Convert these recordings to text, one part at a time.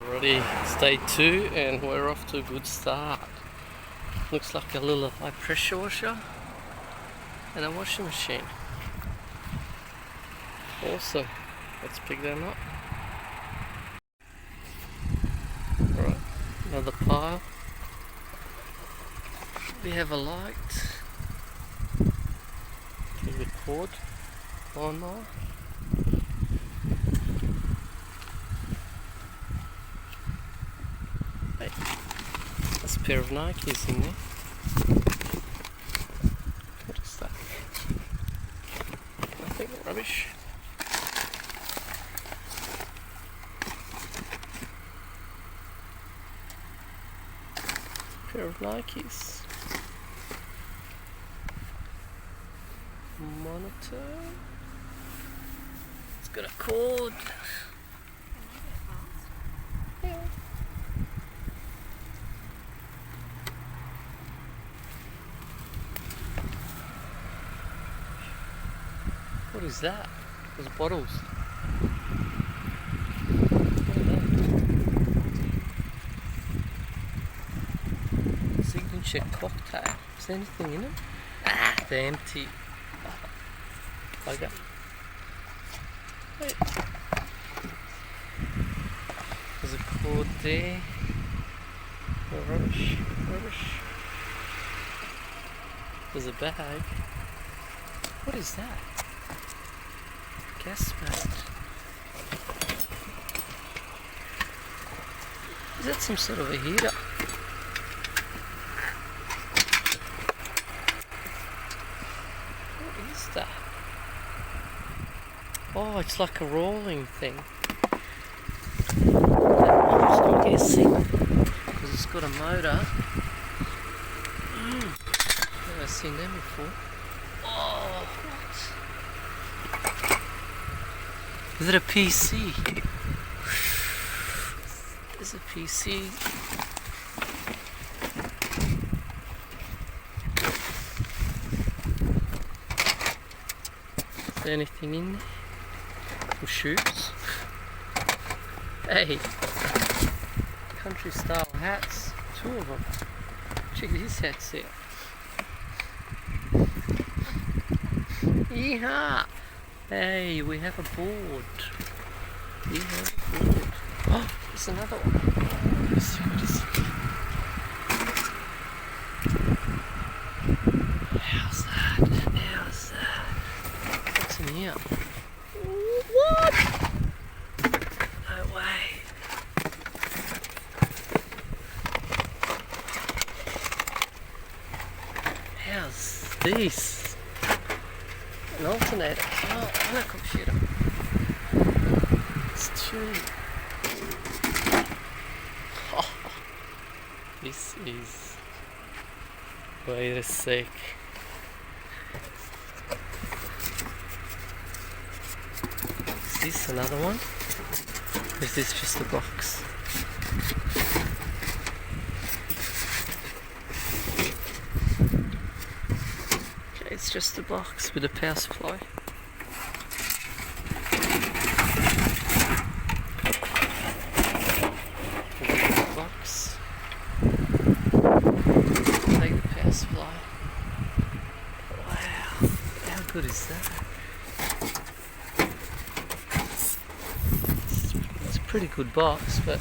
Already, it's day 2 and we're off to a good start. Looks like a little high pressure washer and a washing machine. Also, let's pick them up. Alright, another pile. We have a light to record lawnmower. Hey, there's a pair of Nikes in there. What is that? Nothing, rubbish. Pair of Nikes. Monitor. It's got a cord. Yeah. What is that? Those bottles. What are they? Signature cocktail. Is there anything in it? Ah, they're empty. Bugger. Wait. There's a cord there. Oh, rubbish. Rubbish. There's a bag. What is that? Gas mat. Is that some sort of a heater? What is that? Oh, it's like a rolling thing. I'm guessing because it's got a motor. Never seen them before. Oh, what? Is it a PC? Is it a PC? Is there anything in there? Some shoes? Hey! Country style hats. 2 of them. Check these hats out. Yeehaw! Hey, we have a board. We have a board. Oh, there's another one. Let's see what is it. How's that? How's that? What's in here? What? No way. How's this? An alternator. Oh, on a computer. It's 2. Oh, this is. Wait a sec. Is this another one? Or is this just a box? It's just a box with a power supply. Box. Take the power supply. Wow, how good is that? It's a pretty good box, but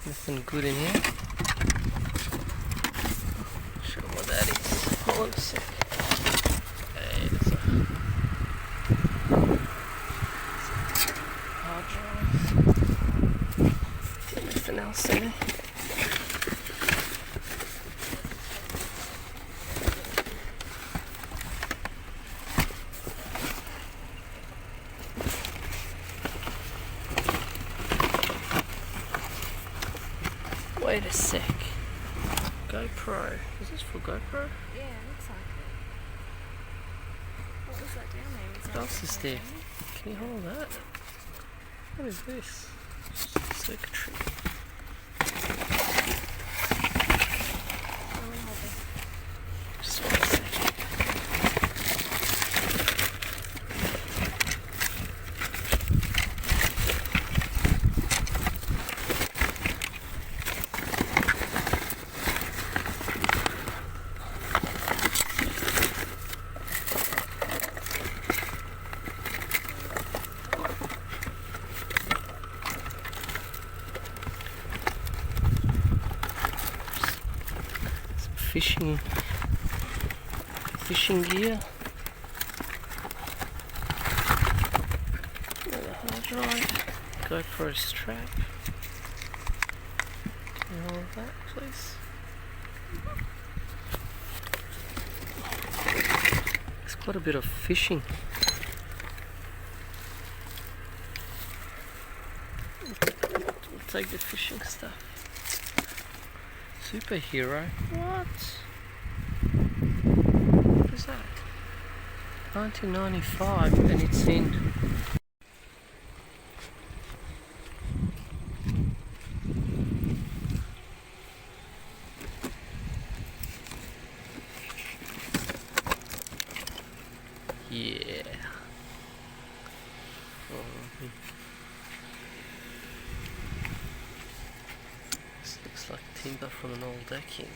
nothing good in here. Show what that is. Hold on a sec. Hey, there's a hard drive. Anything else in there? Wait a sec. GoPro. Is this for GoPro? Yeah, it looks like it. What was that down there? What else is there? Can you hold that? What is this? Circuitry. Just one second. Fishing gear. And a hard drive. GoPro strap. And all of that, please. There's quite a bit of fishing. We'll take the fishing stuff. Superhero? What? What is that? 1995 and it's in. Yeah. This looks like timber from an old decking.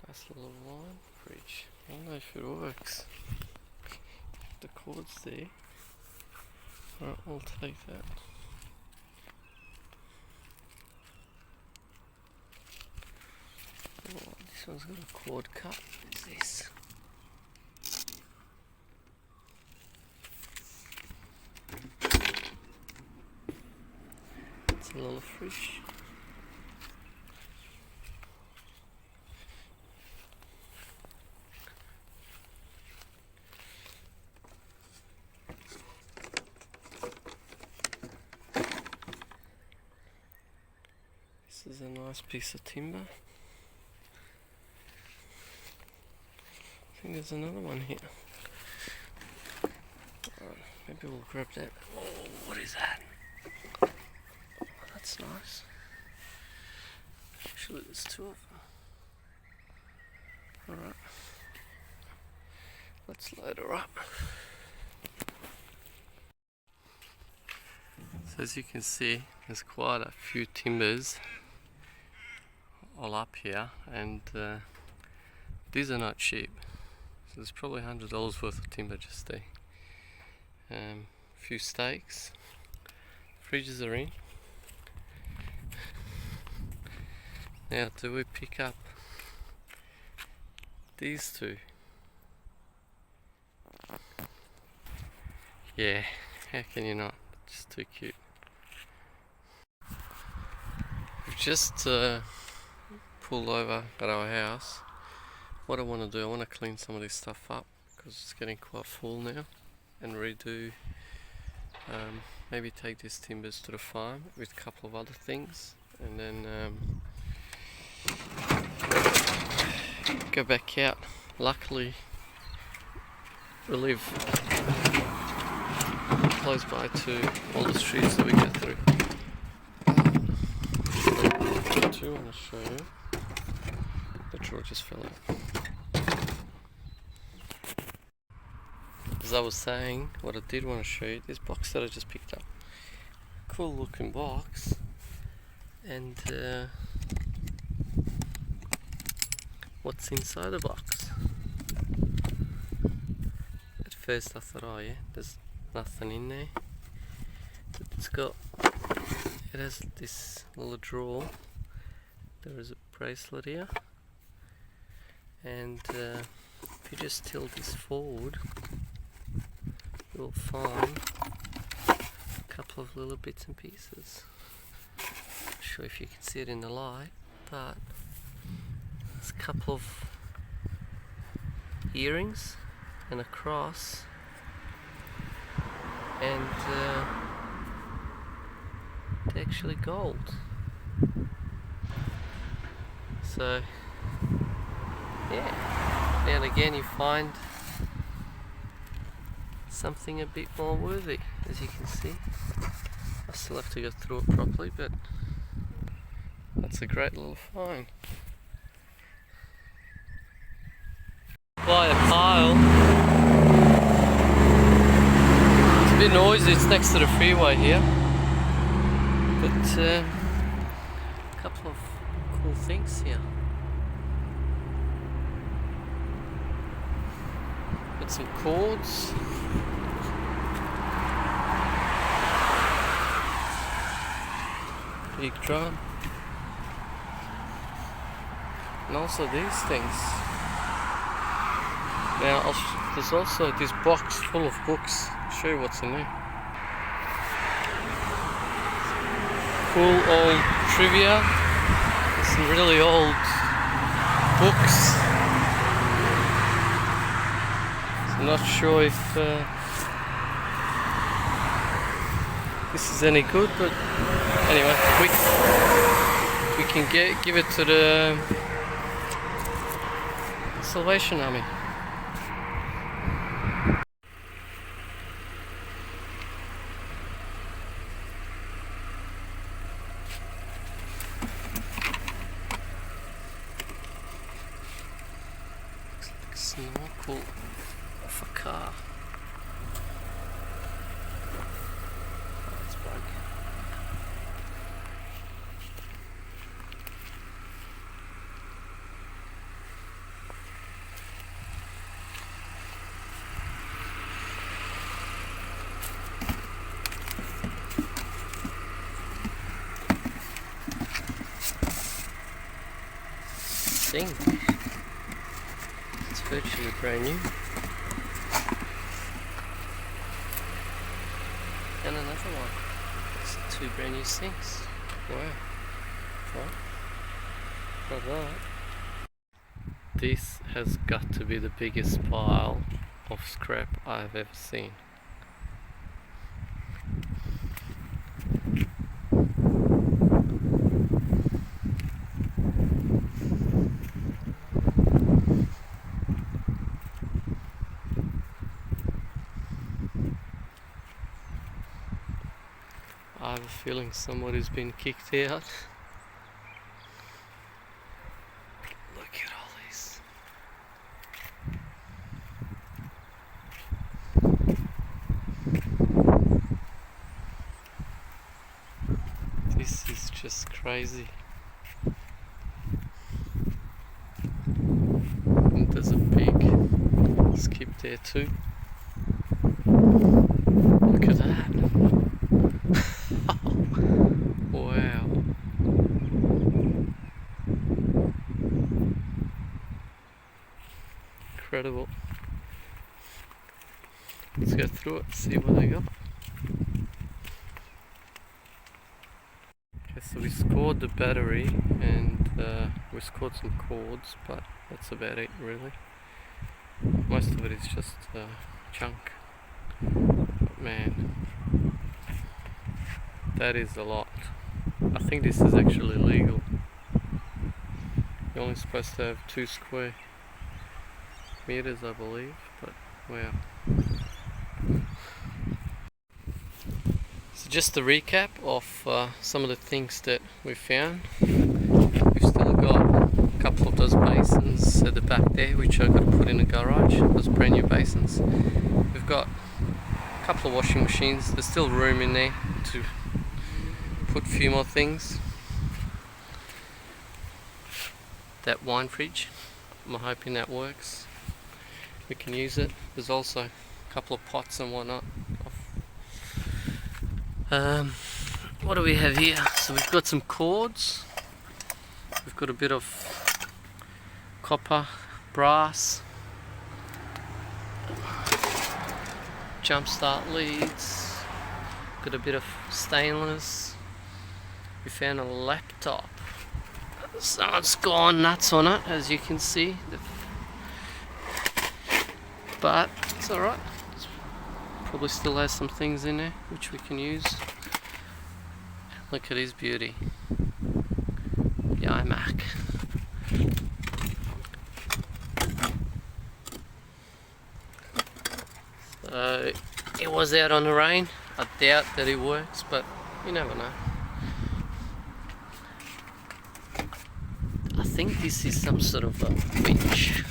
Nice little wine fridge. I don't know if it works. The cord's there. Alright, we'll take that. Oh, this one's got a cord cut. What is this? It's a little fridge. This is a nice piece of timber. I think there's another one here. Alright, maybe we'll grab that. Oh, what is that? Oh, that's nice. Actually, there's two of them. Alright. Let's load her up. So as you can see, there's quite a few timbers all up here, and these are not cheap. So there's probably $100 worth of timber just there. A few stakes. Fridges are in. Now, do we pick up these two? Yeah, how can you not? Just too cute. We've just pulled over at our house. What I want to do, I want to clean some of this stuff up because it's getting quite full now, and redo, maybe take these timbers to the farm with a couple of other things, and then go back out. Luckily we live close by to all the streets that we go through. I do want to show you. The drawer just fell out. As I was saying, what I did want to show you, this box that I just picked up. Cool looking box. And what's inside the box? At first I thought, oh yeah, there's nothing in there. But it has this little drawer. There is a bracelet here. And if you just tilt this forward, you'll find a couple of little bits and pieces. Not sure if you can see it in the light, but there's a couple of earrings and a cross and they're actually gold. So yeah, now and again you find something a bit more worthy, as you can see. I still have to go through it properly, but that's a great little find. By a pile. It's a bit noisy, it's next to the freeway here. But a couple of cool things here. Got some cords. Big drum. And also these things. Now there's also this box full of books. I'll show you what's in there. Cool old trivia. There's some really old books. So I'm not sure if this is any good, but anyway, we can give it to the Salvation Army. Looks like a snorkel off a car. Oh, it's broken. Thing. It's virtually brand new. And another one. It's two brand new sinks. Wow. Well, not that. This has got to be the biggest pile of scrap I've ever seen. I have a feeling somebody's been kicked out. Look at all these. This is just crazy. And there's a big skip there too. Look at that. Wow. Incredible. Let's go through it, see what they got. Okay, so we scored the battery and we scored some cords, but that's about it really. Most of it is just junk. But man, that is a lot. I think this is actually legal. You're only supposed to have 2 square meters, I believe, but wow. So just a recap of some of the things that we found. We've still got a couple of those basins at the back there, which I've got to put in the garage, those brand new basins. We've got a couple of washing machines. There's still room in there to put a few more things. That wine fridge, I'm hoping that works. We can use it. There's also a couple of pots and whatnot. What do we have here? So we've got some cords. We've got a bit of copper, brass, jump start leads, got a bit of stainless. We found a laptop. Someone's gone nuts on it, as you can see. But it's alright. It's Probably still has some things in there which we can use. Look at his beauty. The iMac. So it was out on the rain. I doubt that it works, but you never know. I think this is some sort of a winch.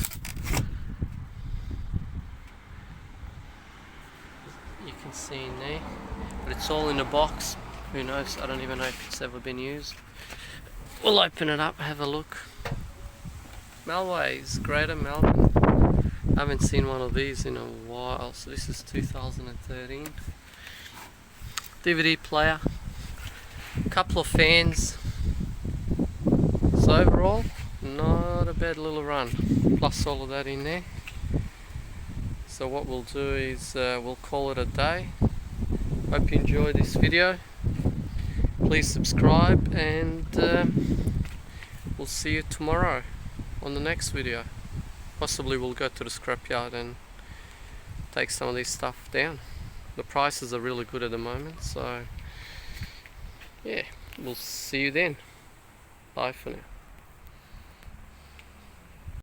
You can see in there, but it's all in a box. Who knows? I don't even know if it's ever been used. We'll open it up, have a look. Melways, Greater Melbourne. I haven't seen one of these in a while, so this is 2013. DVD player, couple of fans. So overall, not a bad little run. Plus all of that in there. So what we'll do is we'll call it a day. Hope you enjoyed this video. Please subscribe, and we'll see you tomorrow on the next video. Possibly we'll go to the scrapyard and take some of this stuff down. The prices are really good at the moment, so yeah, we'll see you then. Bye for now.